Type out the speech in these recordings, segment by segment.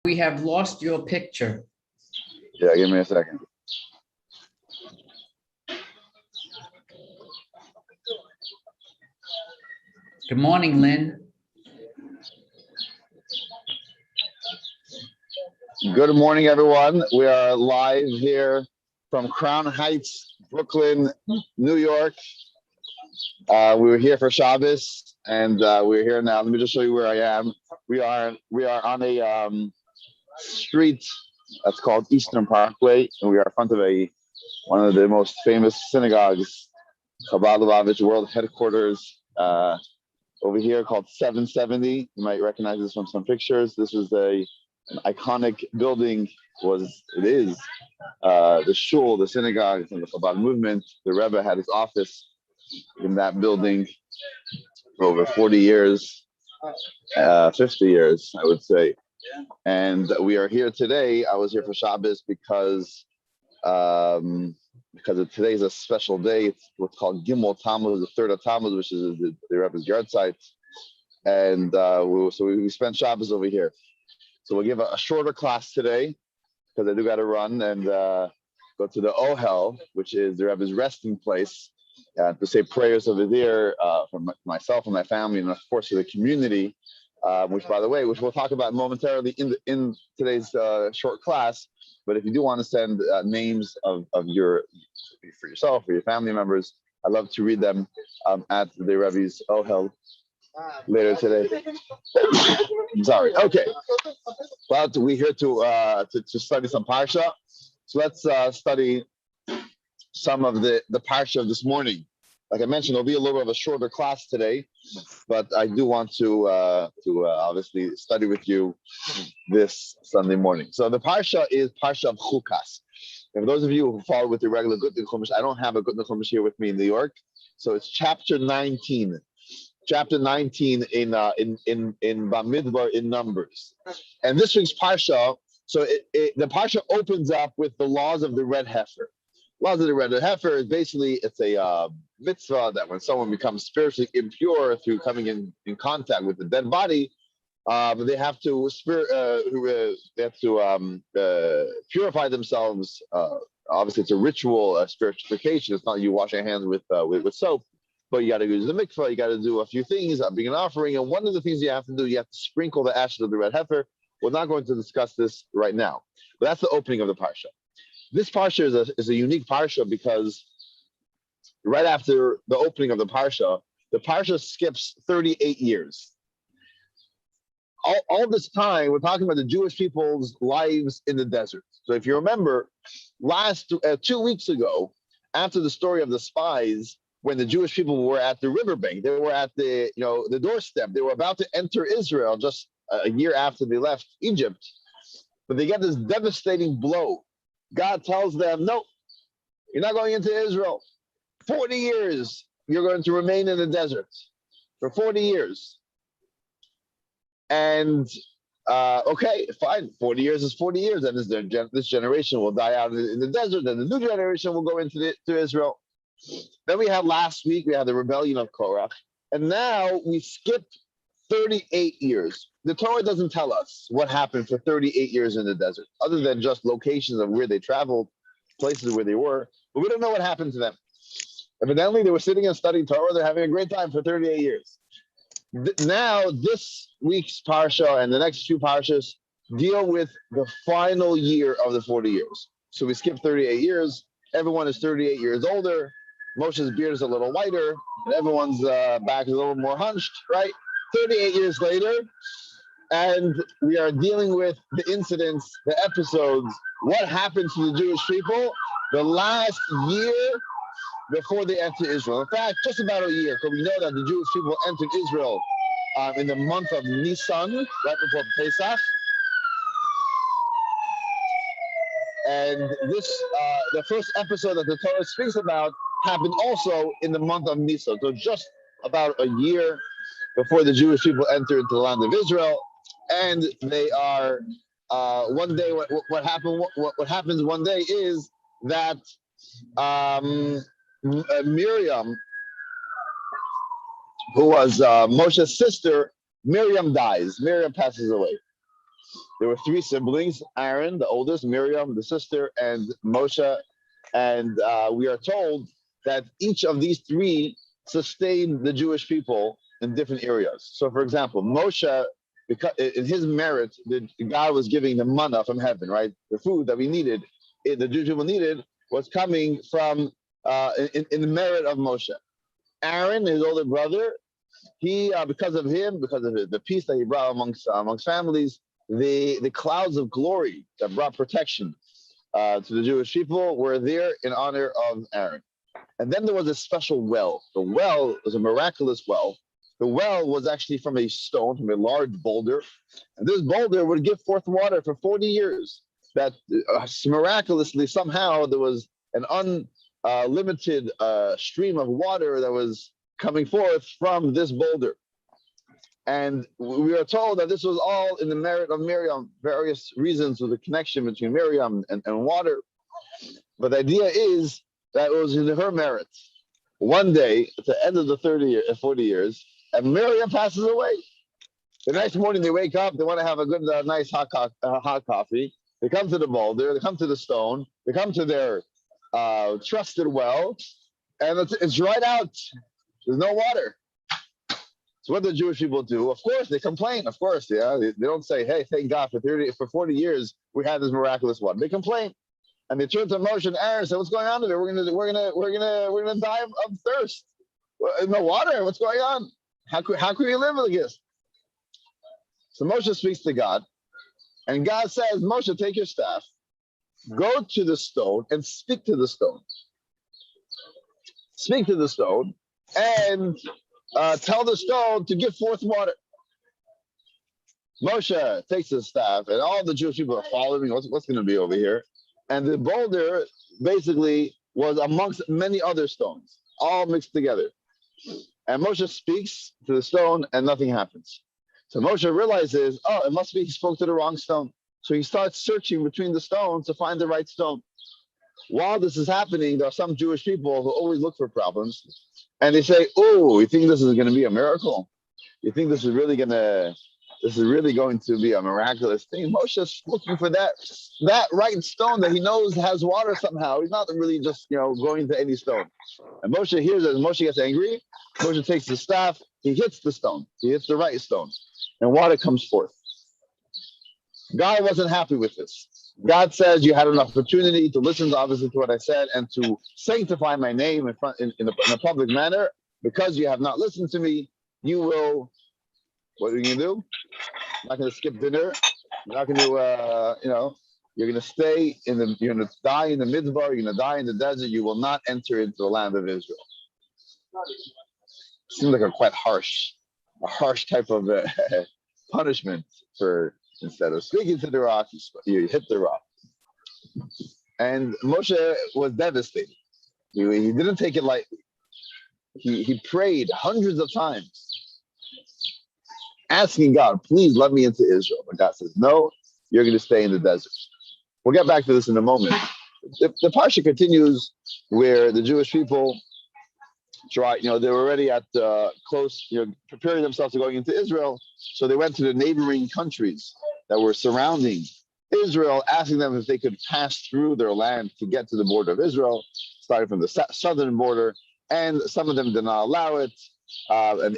We have lost your picture. Yeah, give me a second. Good morning, Lynn. Good morning, everyone. We are live here from Crown Heights, Brooklyn, New York. We were here for Shabbos, and we're here now. Let me just show you where I am. We are on a street that's called Eastern Parkway, and we are in front of one of the most famous synagogues, Chabad Lubavitch World Headquarters. Over here called 770. You might recognize this from some pictures. This is an iconic building. It is the shul, the synagogue from the Chabad movement. The Rebbe had his office in that building for over 40 years, 50 years, I would say. And we are here today. I was here for Shabbos because today is a special day. It's what's called Gimel Tammuz, the third of Tammuz, which is the Rebbe's yard site. And we spent Shabbos over here. So we'll give a shorter class today because I do got to run and go to the Ohel, which is the Rebbe's resting place, to say prayers over there for myself and my family, and of course for the community. Which, by the way, we'll talk about momentarily in today's short class. But if you do want to send names for yourself or your family members, I'd love to read them at the Rebbe's Ohel later today. Sorry. Okay. But we're here to study some Parsha. So let's study some of the Parsha of this morning. Like I mentioned, it'll be a little bit of a shorter class today, but I do want to obviously study with you this Sunday morning. So the Parsha is Parsha of Chukas. And for those of you who follow with the regular Gutnick Chumash, I don't have a Gutnick Chumash here with me in New York. So it's chapter 19. Chapter 19 in Bamidbar in Numbers. And this week's Parsha, so the Parsha opens up with the laws of the red heifer. Laws of the red heifer is basically, it's a mitzvah that when someone becomes spiritually impure through coming in contact with the dead body, they have to purify themselves. Obviously, it's a ritual spiritufication. It's not you wash your hands with soap, but you got to use the mikvah. You got to do a few things, bring an offering, and one of the things you have to do, you have to sprinkle the ashes of the red heifer. We're not going to discuss this right now, but that's the opening of the parsha. This parsha is a unique parsha because right after the opening of the parsha skips 38 years. All this time, we're talking about the Jewish people's lives in the desert. So if you remember, 2 weeks ago, after the story of the spies, when the Jewish people were at the riverbank, they were at the doorstep. They were about to enter Israel just a year after they left Egypt, but they get this devastating blow. God tells them, no, you're not going into Israel. 40 years, you're going to remain in the desert for 40 years. And, okay, fine, 40 years is 40 years. And this generation will die out in the desert, and the new generation will go to Israel. Then we had last week, we had the rebellion of Korach. And now we skip 38 years. The Torah doesn't tell us what happened for 38 years in the desert, other than just locations of where they traveled, places where they were. But we don't know what happened to them. Evidently, they were sitting and studying Torah. They're having a great time for 38 years. Now, this week's Parsha and the next few Parshas deal with the final year of the 40 years. So we skip 38 years. Everyone is 38 years older. Moshe's beard is a little whiter. And everyone's back is a little more hunched, right? 38 years later, and we are dealing with the incidents, the episodes, what happened to the Jewish people the last year before they entered Israel. In fact, just about a year, because we know that the Jewish people entered Israel in the month of Nisan, right before Pesach. And this, the first episode that the Torah speaks about happened also in the month of Nisan. So just about a year before the Jewish people enter into the land of Israel, and they are one day. What happens one day is that Miriam, who was Moshe's sister, Miriam dies. Miriam passes away, there were three siblings: Aaron, the oldest, Miriam, the sister, and Moshe. And we are told that each of these three sustained the Jewish people in different areas. So, for example, Moshe, because in his merit, God was giving the manna from heaven, right? The food that we needed, the Jewish people needed, was coming from in the merit of Moshe. Aaron, his older brother, he because of the peace that he brought amongst families, the clouds of glory that brought protection to the Jewish people were there in honor of Aaron. And then there was a special well. The well was a miraculous well. The well was actually from a stone, from a large boulder. And this boulder would give forth water for 40 years. That miraculously, somehow, there was an unlimited stream of water that was coming forth from this boulder. And we are told that this was all in the merit of Miriam, various reasons of the connection between Miriam and water. But the idea is that it was in her merit. One day, at the end of the 40 years, and Miriam passes away. The next morning, they wake up, they want to have a good, nice hot coffee. They come to the boulder, they come to the stone, they come to their trusted well, and it's dried out. There's no water. So what do the Jewish people do? Of course, they complain. Of course, yeah. They don't say, "Hey, thank God for 40 years we had this miraculous water." They complain, and they turn to Moshe and Aaron and say, "What's going on today? We're gonna die of thirst. No water. What's going on? How can we live like this?" So Moshe speaks to God, and God says, "Moshe, take your staff, go to the stone, and speak to the stone. Speak to the stone, and tell the stone to give forth water." Moshe takes his staff, and all the Jewish people are following. What's going to be over here? And the boulder basically was amongst many other stones, all mixed together. And Moshe speaks to the stone, and nothing happens. So Moshe realizes, oh, it must be he spoke to the wrong stone. So he starts searching between the stones to find the right stone. While this is happening, there are some Jewish people who always look for problems. And they say, "Oh, you think this is going to be a miracle? You think this is really going to be a miraculous thing?" Moshe's looking for that right stone that he knows has water somehow. He's not really just going to any stone. And Moshe hears it, and Moshe gets angry. Moshe takes the staff, he hits the stone, he hits the right stone, and water comes forth. God wasn't happy with this. God says, "You had an opportunity to listen, obviously, to what I said and to sanctify my name in a public manner. Because you have not listened to me, you will." What are you going to do? You're not going to skip dinner. You're not going to, you're going to stay you're going to die in the midbar. You're going to die in the desert. You will not enter into the land of Israel. Seems like a harsh type of punishment for, instead of speaking to the rock, you hit the rock. And Moshe was devastated. He didn't take it lightly. He prayed hundreds of times, asking God, "Please let me into Israel." But God says, "No, you're going to stay in the desert." We'll get back to this in a moment. The Parsha continues where the Jewish people they were already at close, preparing themselves to going into Israel. So they went to the neighboring countries that were surrounding Israel, asking them if they could pass through their land to get to the border of Israel, starting from the southern border. And some of them did not allow it, and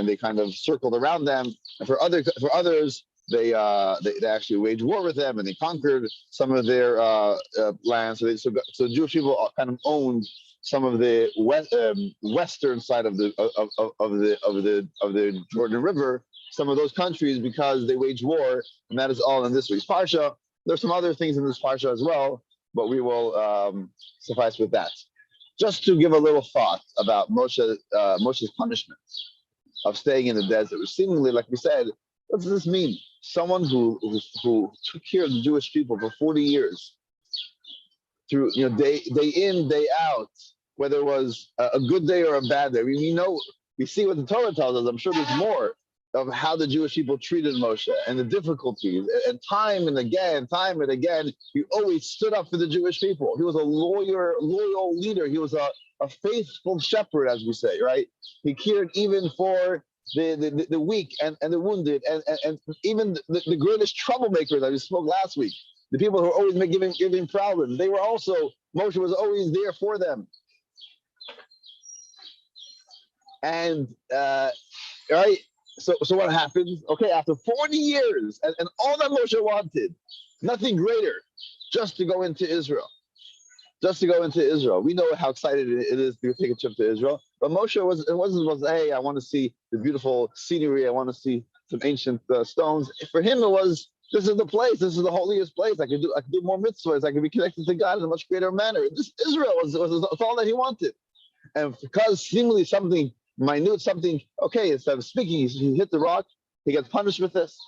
they kind of circled around them. And for others, they actually waged war with them, and they conquered some of their land. So Jewish people kind of owned some of the western side of the Jordan River, some of those countries, because they waged war, and that is all in this week's Parsha. There's some other things in this Parsha as well, but we will suffice with that. Just to give a little thought about Moshe's punishment of staying in the desert, which seemingly, like we said, what does this mean? Someone who took care of the Jewish people for 40 years, through day in, day out, whether it was a good day or a bad day. We see what the Torah tells us. I'm sure there's more of how the Jewish people treated Moshe and the difficulties. And time and again, he always stood up for the Jewish people. He was a loyal leader. He was a faithful shepherd, as we say, right? He cared even for the weak and the wounded and even the greatest troublemakers that we spoke last week, the people who are always giving problems, they were also, Moshe was always there for them. And right, so what happens? Okay, after 40 years and all that Moshe wanted, nothing greater, just to go into Israel. Just to go into Israel. We know how excited it is to take a trip to Israel. But Moshe wasn't, hey, I want to see the beautiful scenery. I want to see some ancient stones. For him, it was, this is the place. This is the holiest place. I could do more mitzvahs. I could be connected to God in a much greater manner. This Israel was all that he wanted. And because seemingly something minute, something, okay, instead of speaking, he hit the rock, he gets punished with this.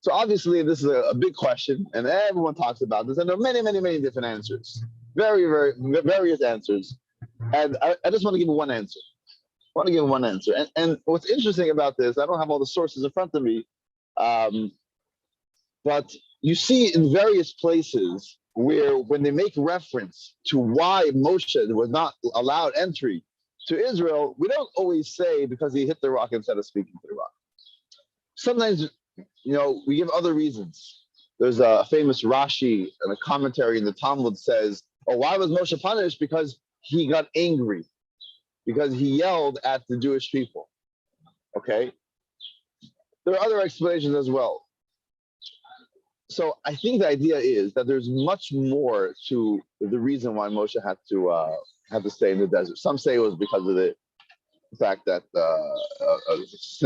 So obviously, this is a big question, and everyone talks about this, and there are many, many, many different answers. Very, very various answers, and I just want to give one answer. I want to give one answer. And what's interesting about this, I don't have all the sources in front of me, but you see in various places where when they make reference to why Moshe was not allowed entry to Israel, we don't always say because he hit the rock instead of speaking to the rock. Sometimes, we give other reasons. There's a famous Rashi and a commentary in the Talmud says, oh, why was Moshe punished? Because he got angry, because he yelled at the Jewish people. Okay? There are other explanations as well. So I think the idea is that there's much more to the reason why Moshe had to stay in the desert. Some say it was because of the fact that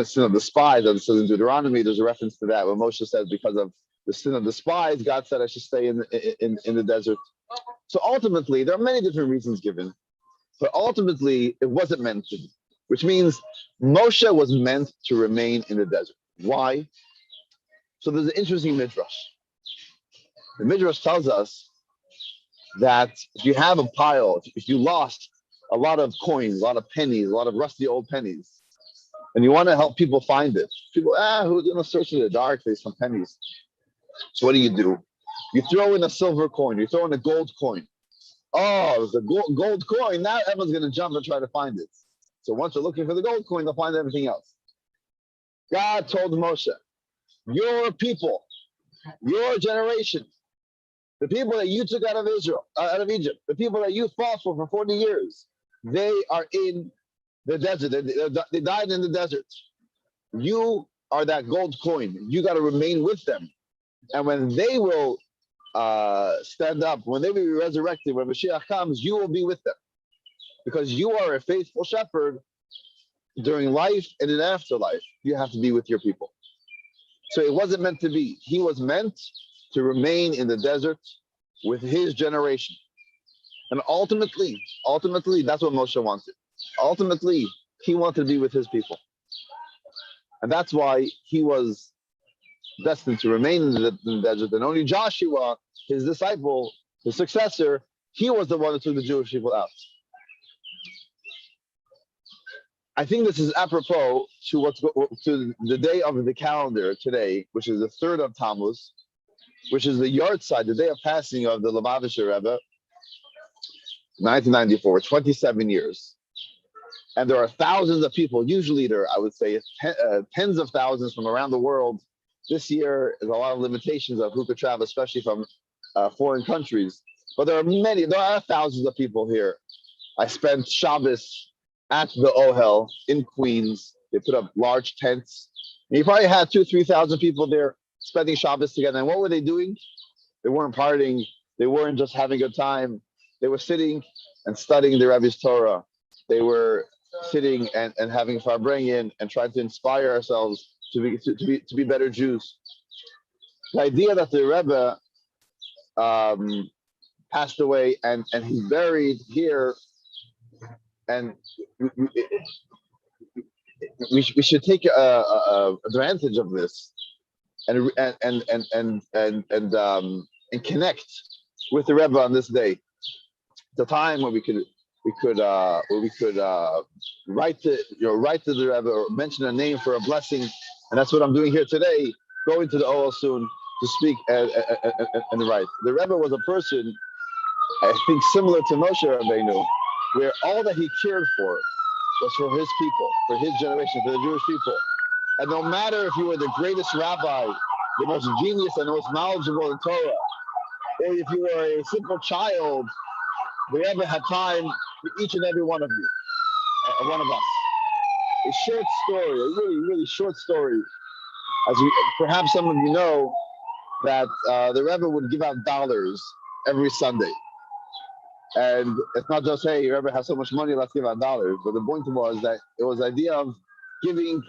sin of the spies, as it says in Deuteronomy, there's a reference to that, where Moshe says because of the sin of the spies, God said I should stay in the desert. So ultimately, there are many different reasons given, but ultimately it wasn't meant to be, which means Moshe was meant to remain in the desert. Why? So there's an interesting midrash. The midrash tells us that if you have a pile, if you lost a lot of coins, a lot of pennies, a lot of rusty old pennies, and you want to help people find it, people, who's going to search in the dark for some pennies? So what do? You throw in a silver coin, you throw in a gold coin. Oh, it's a gold coin. Now everyone's going to jump and try to find it. So once they're looking for the gold coin, they'll find everything else. God told Moshe, your people, your generation, the people that you took out of Egypt, the people that you fought for 40 years, they are in the desert. They died in the desert. You are that gold coin. You got to remain with them. And when they will stand up, when they will be resurrected, when Mashiach comes, you will be with them. Because you are a faithful shepherd during life and in afterlife. You have to be with your people. So it wasn't meant to be. He was meant to remain in the desert with his generation. And ultimately, that's what Moshe wanted. Ultimately, he wanted to be with his people. And that's why he was destined to remain in the desert. And only Joshua, his disciple, his successor, he was the one that took the Jewish people out. I think this is apropos to to the day of the calendar today, which is the 3rd of Tammuz, which is the yard side, the day of passing of the Lubavitcher Rebbe, 1994, 27 years. And there are thousands of people, usually there, I would say, tens of thousands from around the world. This year is a lot of limitations of who could travel, especially from foreign countries. But there are thousands of people here. I spent Shabbos at the Ohel in Queens. They put up large tents. And you probably had 2,000 to 3,000 people there spending Shabbos together. And what were they doing? They weren't partying. They weren't just having a good time. They were sitting and studying the Rebbe's Torah. They were sitting and having farbrengen and trying to inspire ourselves to be better Jews. The idea that the Rebbe passed away and he's buried here, and we should take advantage of this and connect with the Rebbe on this day. It's a time where we could write to the Rebbe or mention a name for a blessing, and that's what I'm doing here today. Going to the Ohel soon to speak and write. The Rebbe was a person, I think, similar to Moshe Rabbeinu, where all that he cared for was for his people, for his generation, for the Jewish people. And no matter if you were the greatest rabbi, the most genius and the most knowledgeable in Torah, or if you were a simple child, we ever had time for each and every one of you, one of us. A short story, a really, really short story. As perhaps some of you know, that the Rebbe would give out dollars every Sunday. And it's not just, hey, Rebbe has so much money, let's give out dollars. But the point was that it was the idea of giving,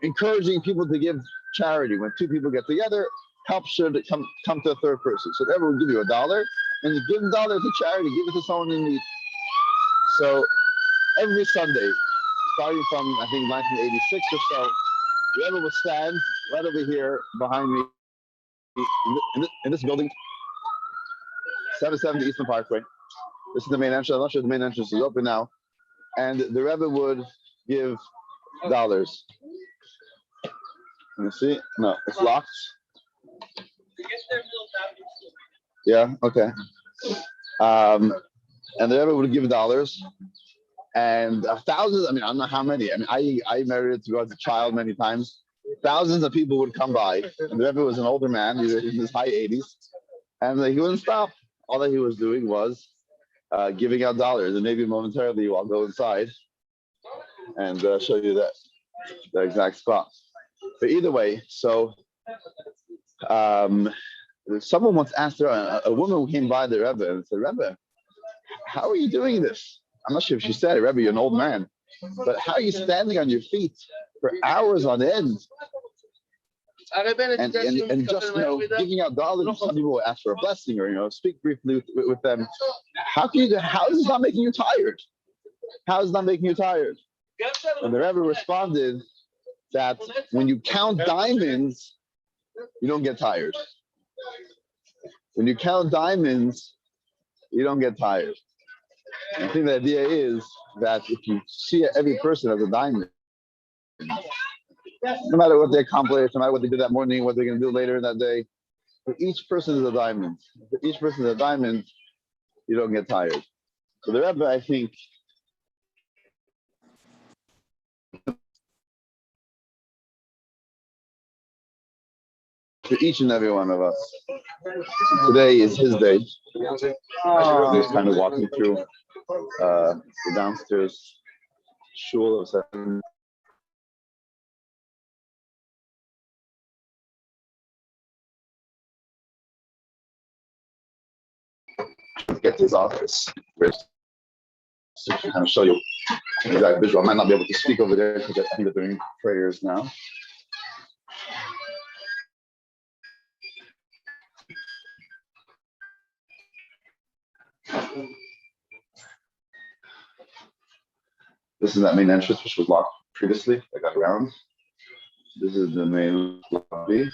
encouraging people to give charity. When two people get together, help should come to a third person. So the Rebbe would give you $1 and you give $1 to charity, give it to someone in need. So every Sunday, starting from I think 1986 or so, the Rebbe would stand right over here behind me in this building, 770 Eastern Parkway. This is the main entrance. I'm not sure the main entrance is open now. And the Rebbe would give dollars. Let me see. No, it's locked. Yeah, okay. And the Rebbe would give dollars. And thousands, I mean, I don't know how many. I mean, I married to go as a child many times. Thousands of people would come by. And the Rebbe was an older man, he was in his high 80s. And he wouldn't stop. All that he was doing was giving out dollars. And maybe momentarily I'll go inside and show you the exact spot. But either way, so someone once asked her, a woman who came by the Rebbe and said, Rebbe, how are you doing this? I'm not sure if she said it, Rebbe, you're an old man, but how are you standing on your feet for hours on end? And just, giving out dollars, some people will ask for a blessing or, speak briefly with them. How is this not making you tired? How is it not making you tired? And the Rebbe responded that when you count diamonds, you don't get tired. When you count diamonds, you don't get tired. I think the idea is that if you see every person as a diamond, no matter what they accomplish, no matter what they did that morning, what they're going to do later in that day, for each person is a diamond. For each person is a diamond, you don't get tired. So the Rebbe, I think, for each and every one of us. Today is his day. He's kind of walking through the downstairs shul of seven. Get to his office, to kind of show you the exact visual. I might not be able to speak over there because I think they're doing prayers now. This is that main entrance, which was locked previously. I got around. This is the main lobby.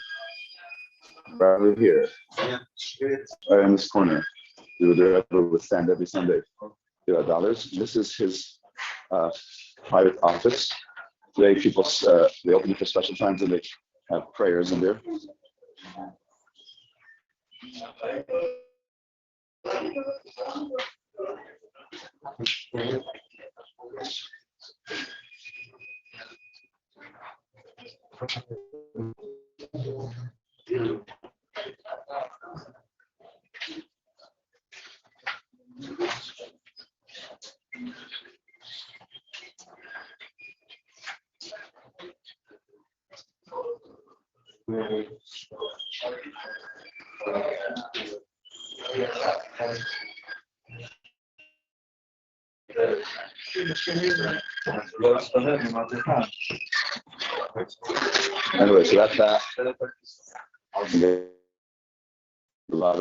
Right over here, right in this corner. The Rebbe would stand every Sunday. Give out dollars. This is his private office. Today, people they open it for special times and they have prayers in there. Anyway, so that's that. A lot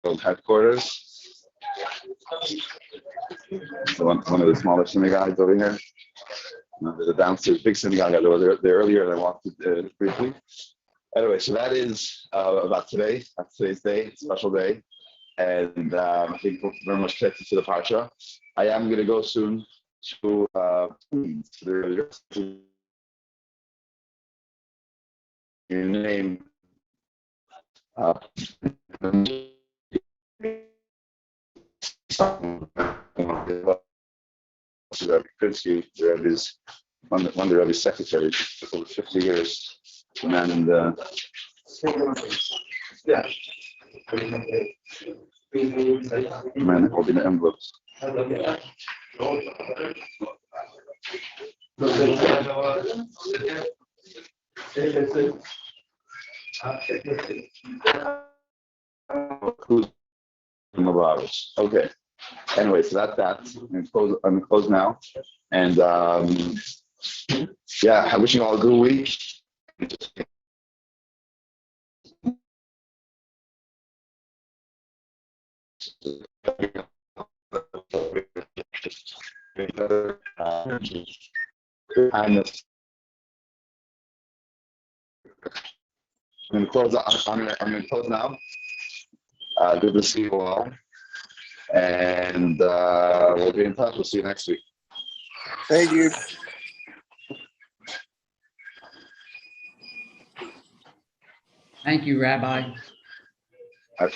of headquarters. So one of the smaller synagogues over here. There's a downstairs big synagogue. I was there earlier and I walked it briefly. Anyway, so that is about today. That's today's day, it's a special day. And I think we're very much connected to the Parsha. I am going to go soon to the your name. Rabbi Krinsky, the Rebbe's, one of the Rebbe's secretaries for over 50 years. The man in the man holding the envelopes. Okay. Anyway, so that's that. I'm gonna close now. And yeah, I'm wishing you all a good week. Kindness. I'm gonna close now. Good to see you all. And we'll be in touch. We'll see you next week. Thank you. Thank you, Rabbi.